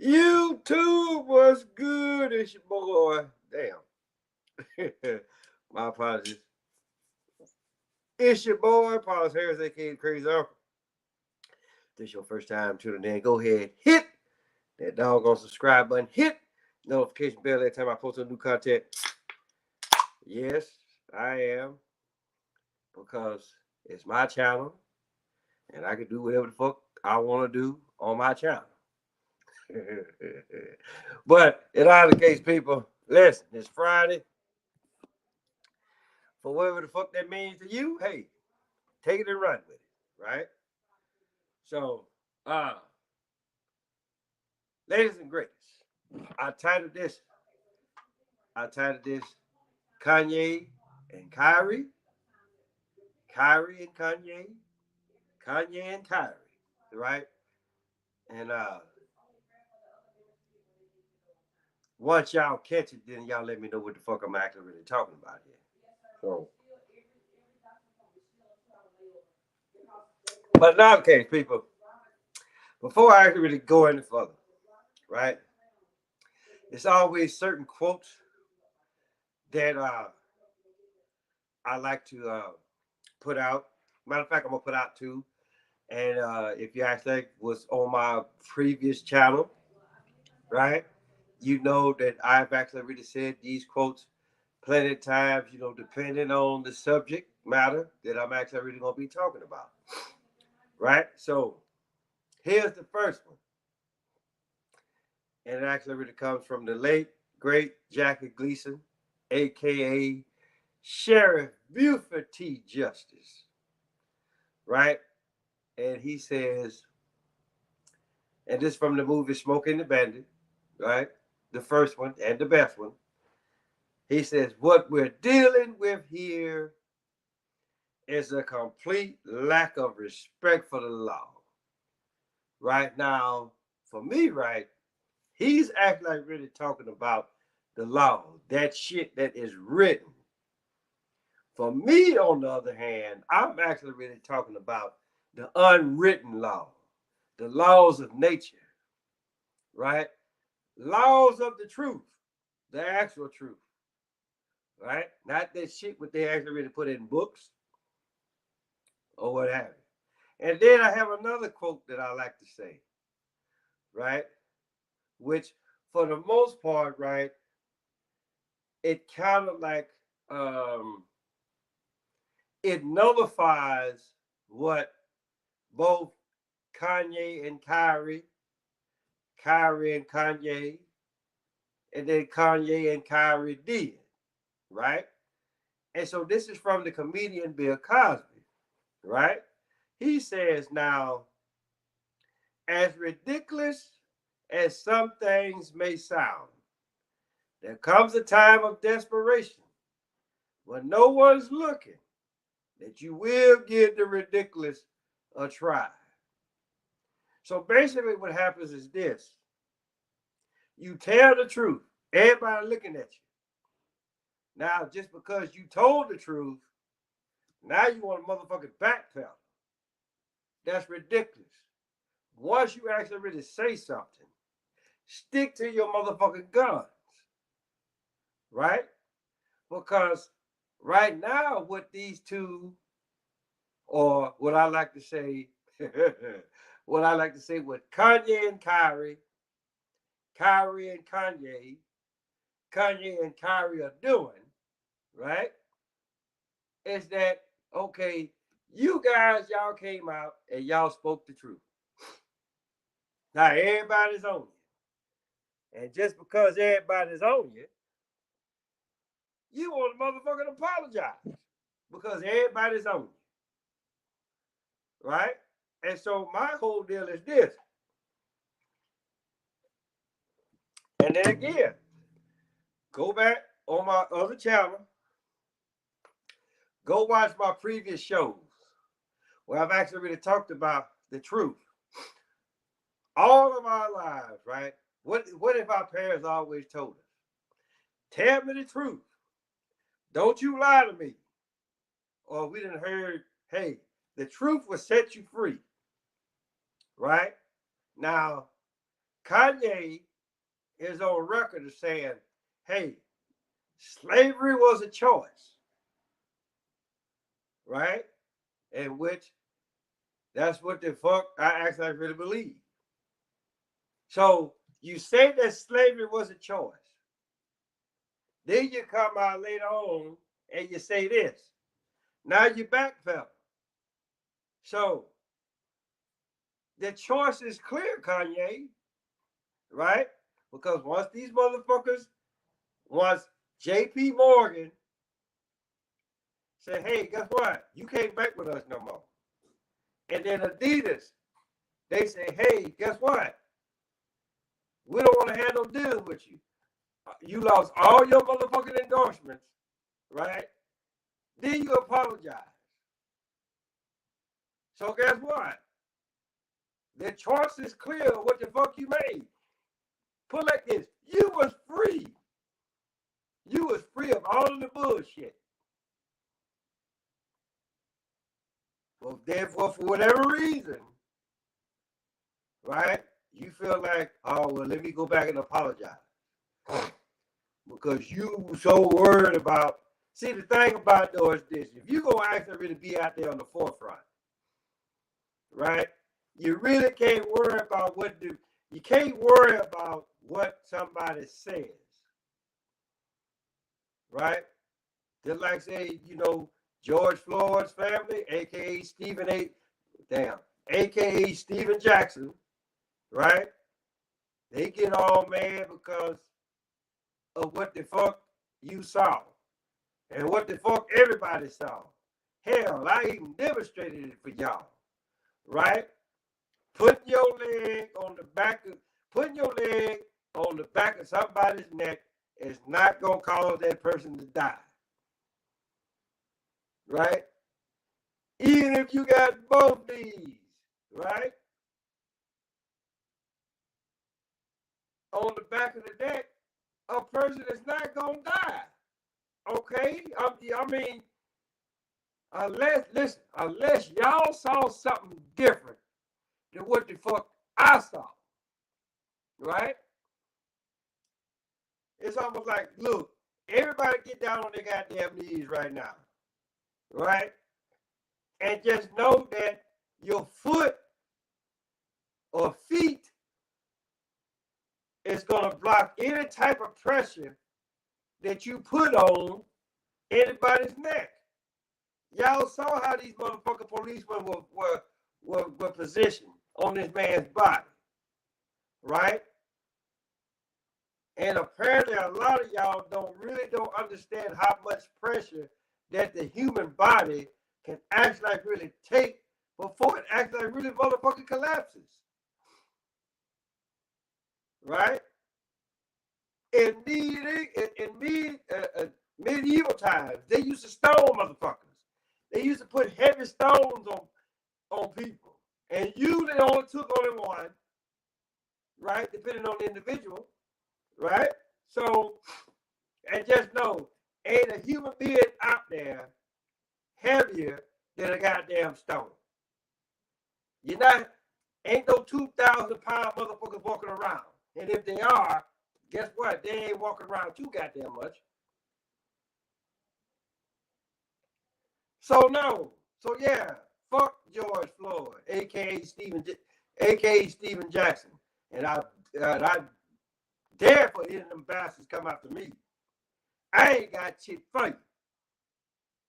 YouTube was good. It's your boy. Damn. My apologies. It's your boy, Paulus Harris, aka Crazy Uncle. This is your first time tuning in. Go ahead, hit that doggone subscribe button. Hit notification bell every time I post a new content. Yes, I am. Because it's my channel and I can do whatever the fuck I want to do on my channel. But in either case, people, listen, it's Friday. For whatever the fuck that means to you, hey, take it and run with it, right? So, uh, ladies and greats, I titled this, I titled this Kanye and Kyrie, Kyrie and Kanye, Kanye and Kyrie, right? And once y'all catch it, then y'all let me know what the fuck I'm actually really talking about here. So, but in our case, people, before I actually really go any further, right? It's always certain quotes that I like to put out. Matter of fact, I'm gonna put out two. And if you actually was on my previous channel, right, you know that I've actually really said these quotes plenty of times. You know, depending on the subject matter that I'm actually really gonna be talking about, right? So here's the first one, and it actually really comes from the late great Jackie Gleason, aka Sheriff Buford T. Justice, right? And he says, and this from the movie Smoking the Bandit, right? The first one and the best one. He says, what we're dealing with here is a complete lack of respect for the law. Right now, for me, right, he's acting like really talking about the law, that shit that is written. For me, on the other hand, I'm actually really talking about the unwritten law, the laws of nature, right? Laws of the truth, the actual truth, right? Not that shit what they actually really put in books or what have you. And then I have another quote that I like to say, right? Which, for the most part, right, it kind of like um, it nullifies what both Kanye and Kyrie, Kyrie and Kanye, and then Kanye and Kyrie did, right? And so this is from the comedian Bill Cosby, right? He says, now, as ridiculous as some things may sound, there comes a time of desperation when no one's looking that you will give the ridiculous a try. So basically, what happens is this: you tell the truth, everybody looking at you. Now, just because you told the truth, now you want to motherfucking backpedal. That's ridiculous. Once you actually really say something, stick to your motherfucking guns, right? Because right now, what these two, or what I like to say, what I like to say, what Kanye and Kyrie, Kyrie and Kanye, Kanye and Kyrie are doing, right? Is that okay? You guys, y'all came out and y'all spoke the truth. Now everybody's on you, and just because everybody's on you, you want to motherfucking apologize because everybody's on you, right? And so my whole deal is this. And then again, go back on my other channel, go watch my previous shows where I've actually really talked about the truth. All of our lives, right? What if our parents always told us? Tell me the truth. Don't you lie to me. Or we didn't heard, hey, the truth will set you free. Right? Now, Kanye is on record as saying, hey, slavery was a choice, right? In which that's what the fuck I actually really believe. So you say that slavery was a choice. Then you come out later on and you say this. Now you backpedal. So the choice is clear, Kanye, right? Because once these motherfuckers, once JP Morgan said, hey, guess what? You can't bank with us no more. And then Adidas, they say, hey, guess what? We don't want to have no deals with you. You lost all your motherfucking endorsements, right? Then you apologize. So guess what? The choice is clear of what the fuck you made. Put like this, you was free. You was free of all of the bullshit. Well, therefore, for whatever reason, right, you feel like, oh, well, let me go back and apologize. Because you so worried about, see, the thing about though is this, if you're going to actually really be out there on the forefront, right, you really can't worry about you can't worry about what somebody says, right? Just like say, George Floyd's family, aka aka Stephen Jackson, right? They get all mad because of what the fuck you saw and what the fuck everybody saw. Hell, I even demonstrated it for y'all, right? Putting your leg on the back of somebody's neck is not gonna cause that person to die, right? Even if you got both knees, right, on the back of the neck, a person is not gonna die. Okay, I mean, unless y'all saw something different than what the fuck I saw, right? It's almost like, look, everybody get down on their goddamn knees right now, right? And just know that your foot or feet is gonna block any type of pressure that you put on anybody's neck. Y'all saw how these motherfucking policemen were positioned on this man's body, right? And apparently a lot of y'all don't understand how much pressure that the human body can actually really take before it actually really motherfucking collapses, right? In medieval times, they used to stone motherfuckers. They used to put heavy stones on people, and usually it only took one, right? Depending on the individual, right? So, and just know, ain't a human being out there heavier than a goddamn stone. Ain't no 2,000-pound motherfuckers walking around. And if they are, guess what? They ain't walking around too goddamn much. So no. So yeah, fuck George Floyd, aka Stephen Jackson. And I dare for any of them bastards come after me. I ain't got shit for you.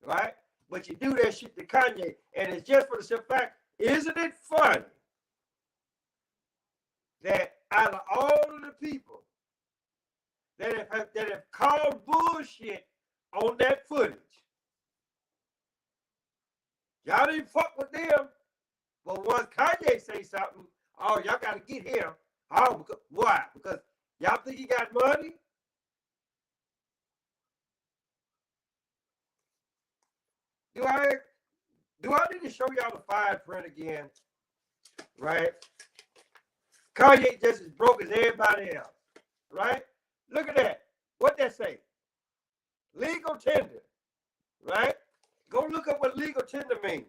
Right? But you do that shit to Kanye, and it's just for the simple fact, isn't it funny that out of all of the people that have called bullshit on that footage, y'all didn't fuck with them, but once Kanye say something, oh, y'all got to get him. Oh, why? Because y'all think he got money? Do I need to show y'all the fine print again? Right? Kanye just as broke as everybody else. Right? Look at that. What that say? Legal tender. Right? Go look up what legal tender means.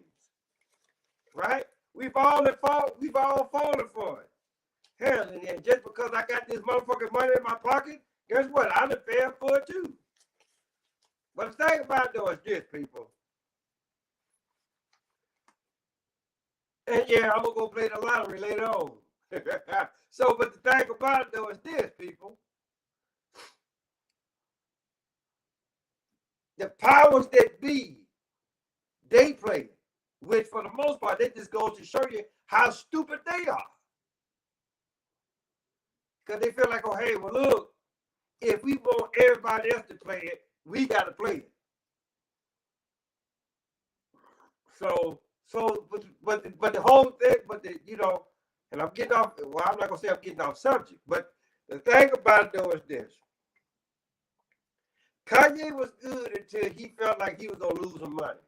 Right? We've all fallen for it. Hell, and just because I got this motherfucking money in my pocket, guess what? I'm fair for it too. But the thing about it though is this, people. And yeah, I'm gonna go play the lottery later on. So, but the thing about it though is this, people. The powers that be, they play it. Which for the most part, they just go to show you how stupid they are. Because they feel like, oh, hey, well, look, if we want everybody else to play it, we got to play it. So, but the whole thing, and I'm getting off, well, I'm not going to say I'm getting off subject, but the thing about it, though, is this. Kanye was good until he felt like he was going to lose some money.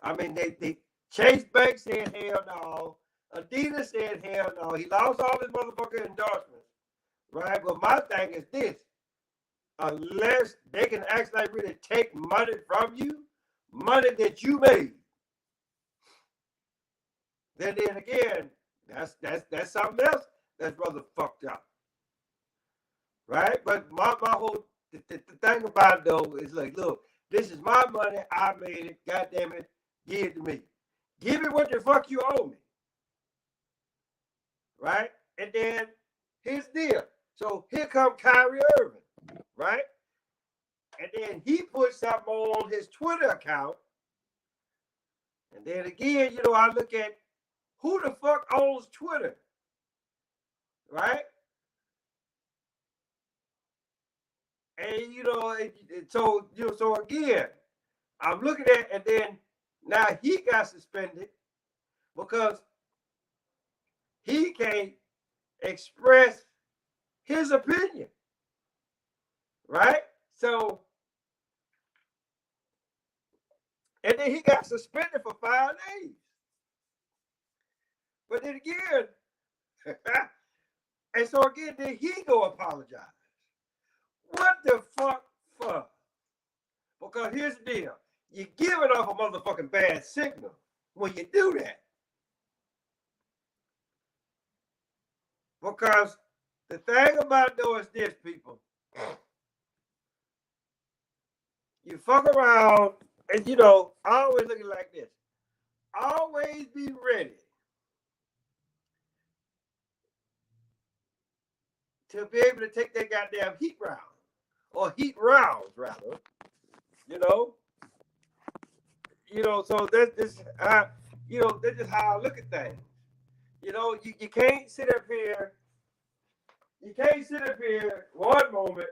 I mean, they Chase Bank said, hell no. Adidas said, hell no. He lost all his motherfucking endorsements, right? But my thing is this. Unless they can actually really take money from you, money that you made, then again, that's something else that's rather fucked up, right? But my whole the thing about it though is like, look, this is my money, I made it, god damn it, give it to me. Give me what the fuck you owe me, right? And then here's the deal. So here come Kyrie Irving, right? And then he put something on his Twitter account. And then again, I look at who the fuck owns Twitter, right? And so again, I'm looking at, and then now he got suspended because he can't express his opinion, right? So, and then he got suspended for 5 days. But then again, and so again, then he go apologize. What the fuck for? Because here's the deal. You're giving off a motherfucking bad signal when you do that. Because the thing about it though is this, people. You fuck around, and I always look at it like this. Always be ready to be able to take that goddamn heat round. Or heat rounds, rather. So that's just that's just how I look at things. You can't sit up here. You can't sit up here one moment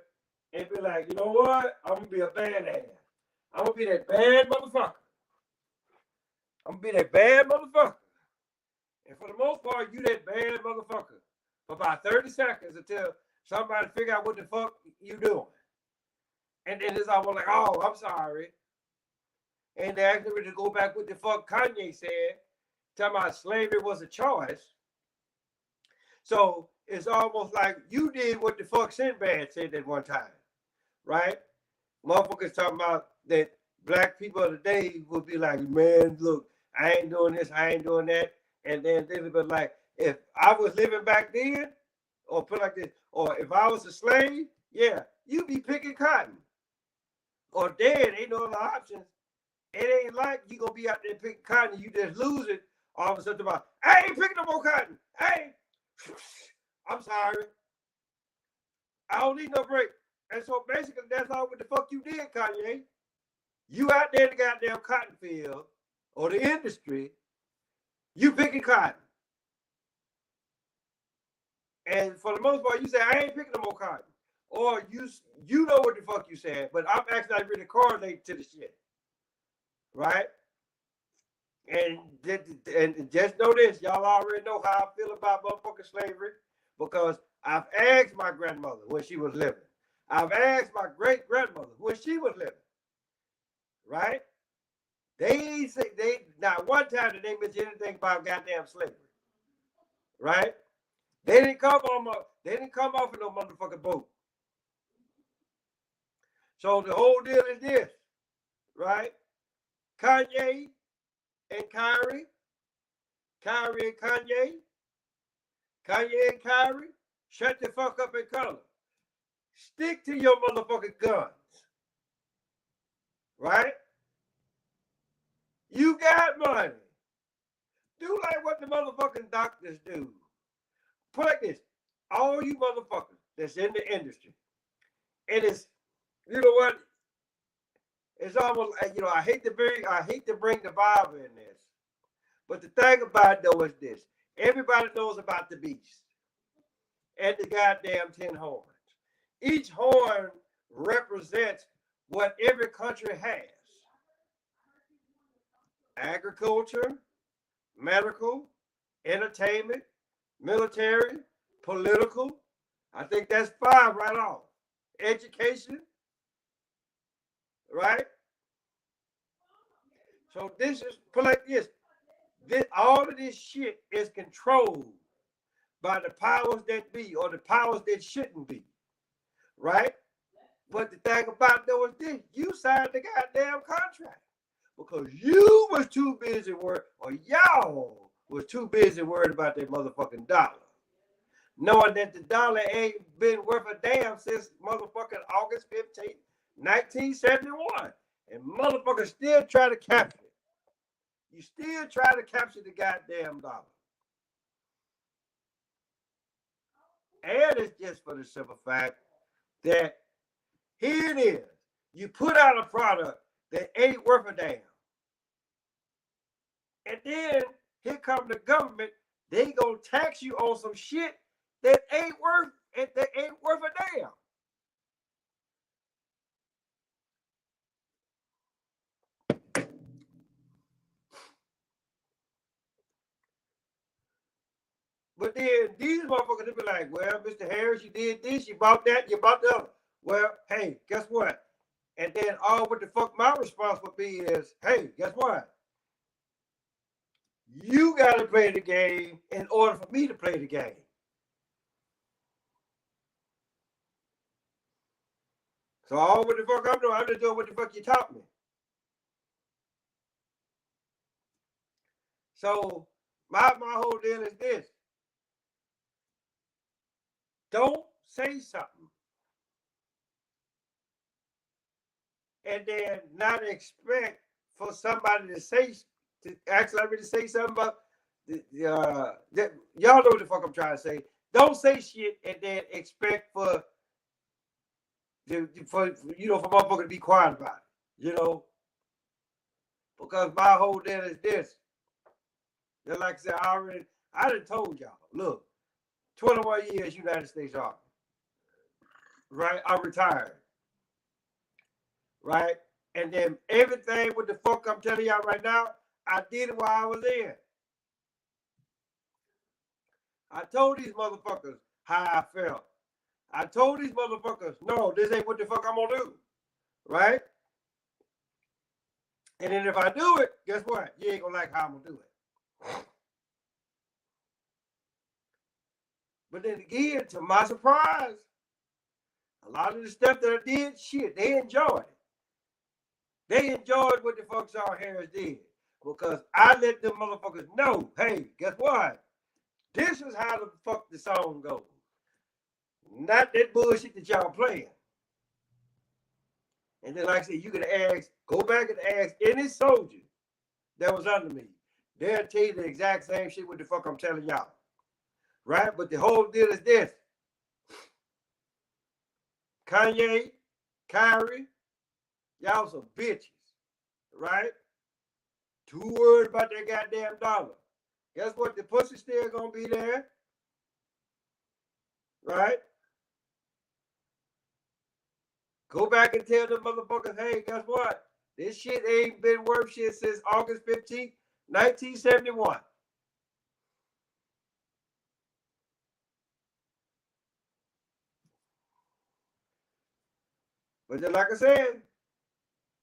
and be like, you know what? I'm gonna be a badass. I'm gonna be that bad motherfucker. I'm gonna be that bad motherfucker. And for the most part, you that bad motherfucker for about 30 seconds until somebody figure out what the fuck you doing. And then it's almost like, oh, I'm sorry. And they actually to go back with the fuck Kanye said, talking about slavery was a choice. So it's almost like you did what the fuck Sinbad said at one time, right? Motherfuckers talking about that black people of the day would be like, man, look, I ain't doing this, I ain't doing that. And then they would be like, if I was living back then, or put like this, or if I was a slave, yeah, you'd be picking cotton. Or dead, ain't no other options. It ain't like you gonna be out there picking cotton and you just lose it all of a sudden about, I ain't picking no more cotton. Hey, I'm sorry. I don't need no break. And so basically that's all what the fuck you did, Kanye. You out there in the goddamn cotton field or the industry, you picking cotton. And for the most part, you say, I ain't picking no more cotton. Or you know what the fuck you said, but I'm actually not really correlating to the shit. Right? And just know this, y'all already know how I feel about motherfucking slavery because I've asked my grandmother when she was living. I've asked my great grandmother when she was living. Right? They not one time did they mention anything about goddamn slavery. Right? They didn't come off of no motherfucking boat. So the whole deal is this, right? Kanye and Kyrie and Kanye. Kanye and Kyrie, shut the fuck up and color. Stick to your motherfucking guns. Right? You got money. Do like what the motherfucking doctors do. Put like this. All you motherfuckers that's in the industry. And it's, you know what? It's almost like, I hate to bring the Bible in this. But the thing about it though is this. Everybody knows about the beast and the goddamn 10 horns. Each horn represents what every country has. Agriculture, medical, entertainment, military, political. I think that's 5 right off. Education, right? So this is put like this. All of this shit is controlled by the powers that be or the powers that shouldn't be, right? But the thing about though is this: you signed the goddamn contract because you was too busy worried, or y'all was too busy worried about that motherfucking dollar, knowing that the dollar ain't been worth a damn since motherfucking August 15th, 1971. And motherfuckers still try to capture it. You still try to capture the goddamn dollar. And it's just for the simple fact that here it is. You put out a product that ain't worth a damn. And then here come the government. They gonna tax you on some shit that ain't worth a damn. But then these motherfuckers, they be like, well, Mr. Harris, you did this, you bought that, you bought the other. Well, hey, guess what? And then all what the fuck my response would be is, hey, guess what? You got to play the game in order for me to play the game. So all what the fuck I'm doing, I'm just doing what the fuck you taught me. So my whole deal is this. Don't say something and then not expect for somebody to say something about y'all know what the fuck I'm trying to say. Don't say shit and then expect for motherfucker to be quiet about it, because my whole deal is this. Just like I said, I done told y'all, look, 21 years United States Army, right? I'm retired, right? And then everything what the fuck I'm telling y'all right now, I did it while I was in. I told these motherfuckers how I felt. I told these motherfuckers, no, this ain't what the fuck I'm gonna do, right? And then if I do it, guess what? You ain't gonna like how I'm gonna do it. But then again, to my surprise, a lot of the stuff that I did, shit, they enjoyed it. They enjoyed what the fuck Shaw Harris did. Because I let them motherfuckers know, hey, guess what? This is how the fuck the song goes. Not that bullshit that y'all playing. And then, like I said, you can go back and ask any soldier that was under me. They'll tell you the exact same shit what the fuck I'm telling y'all. Right? But the whole deal is this. Kanye, Kyrie, y'all some bitches. Right? Too worried about that goddamn dollar. Guess what? The pussy still gonna be there. Right? Go back and tell them motherfuckers, hey, guess what? This shit ain't been worth shit since August 15th, 1971. But then, like I said,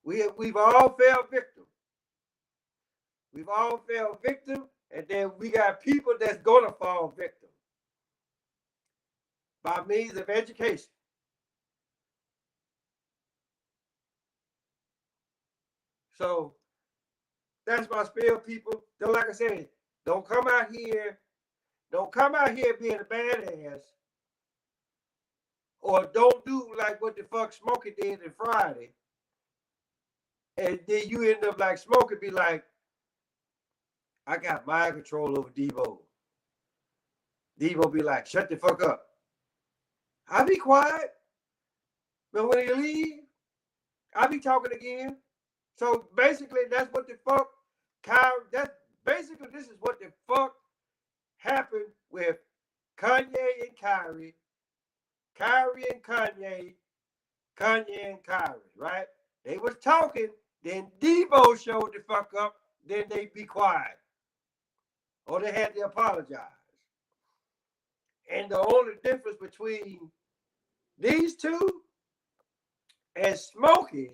we've all fell victim. We've all fell victim, and then we got people that's gonna fall victim by means of education. So that's my spiel, people. Like I said, don't come out here Don't come out here being a badass, or don't do like what the fuck Smokey did on Friday, and then you end up like Smokey be like, I got mind control over Debo. Debo be like, shut the fuck up. I be quiet, but when he leave, I be talking again. So basically, that's what the fuck Kyrie. That's basically this is what the fuck happened with Kanye and Kyrie, Kyrie and Kanye, Kanye and Kyrie. Right? They was talking. Then Debo showed the fuck up. Then they be quiet, or they had to apologize. And the only difference between these two and Smokey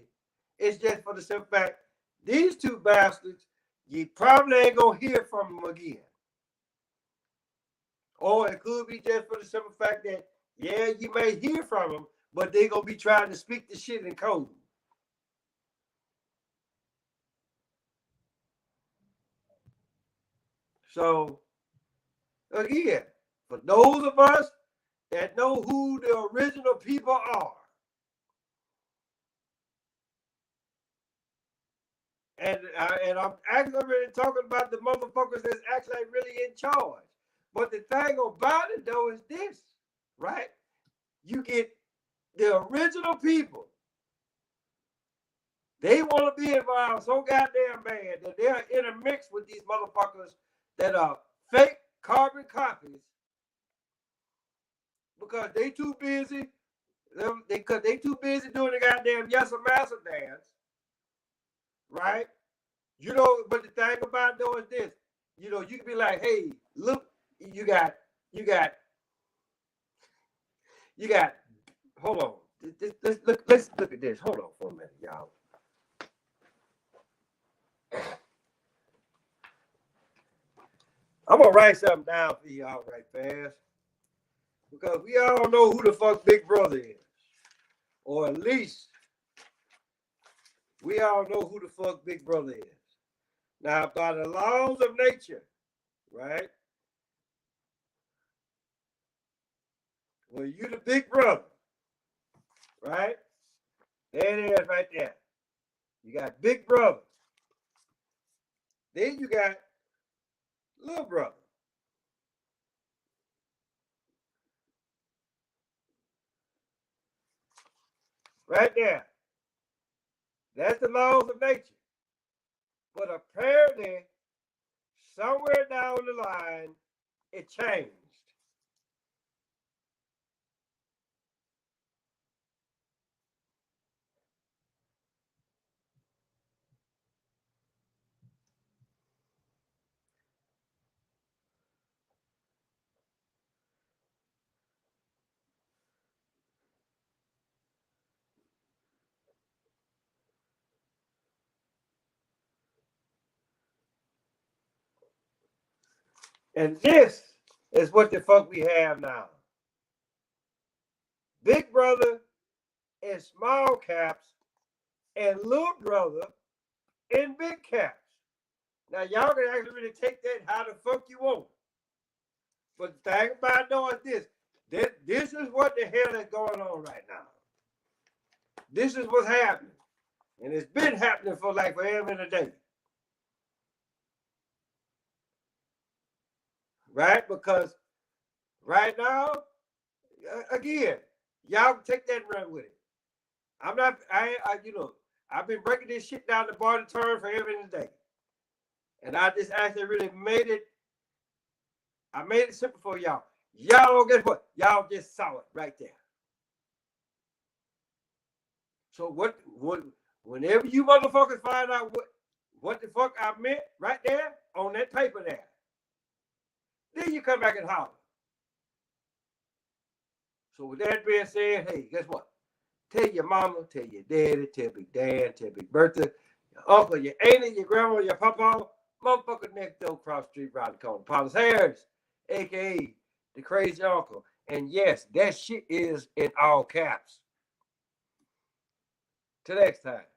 is just for the simple fact these two bastards, you probably ain't gonna hear from them again. Or it could be just for the simple fact that, yeah, you may hear from them, but they're gonna be trying to speak the shit in code. So, again, for those of us that know who the original people are, and I'm actually really talking about the motherfuckers that's actually really in charge. But the thing about it, though, is this, right? You get the original people. They want to be involved so goddamn bad that they're intermixed with these motherfuckers that are fake carbon copies because they too busy. Because they too busy doing the goddamn Yes or Massa dance, right? You know, but the thing about though is this, you know, you can be like, hey, look, you got, hold on. Let's look at this. Hold on for a minute, y'all. I'm gonna write something down for y'all right fast. Because we all know who the fuck Big Brother is. Or at least we all know who the fuck Big Brother is. Now, by the laws of nature, right? When you the big brother, right? There it is right there. You got big brother. Then you got little brother. Right there. That's the laws of nature. But apparently, somewhere down the line, it changed. And this is what the fuck we have now. Big brother in small caps and little brother in big caps. Now y'all can actually really take that how the fuck you want. But the thing about knowing this is what the hell is going on right now. This is what's happening. And it's been happening for like forever and a day. Right? Because right now, again, y'all can take that and run with it. I'm not, I've been breaking this shit down the bar to turn forever and a day. And I just actually really made it simple for y'all. Y'all don't get what? Y'all just saw it right there. So whenever you motherfuckers find out what the fuck I meant right there on that paper there, then you come back and holler. So with that being said, hey, guess what? Tell your mama, tell your daddy, tell Big Dan, tell Big Bertha, your uncle, your auntie, your grandma, your papa, motherfucker next door across the street around the corner. Paulus Harris, a.k.a. the crazy uncle. And yes, that shit is in all caps. Till next time.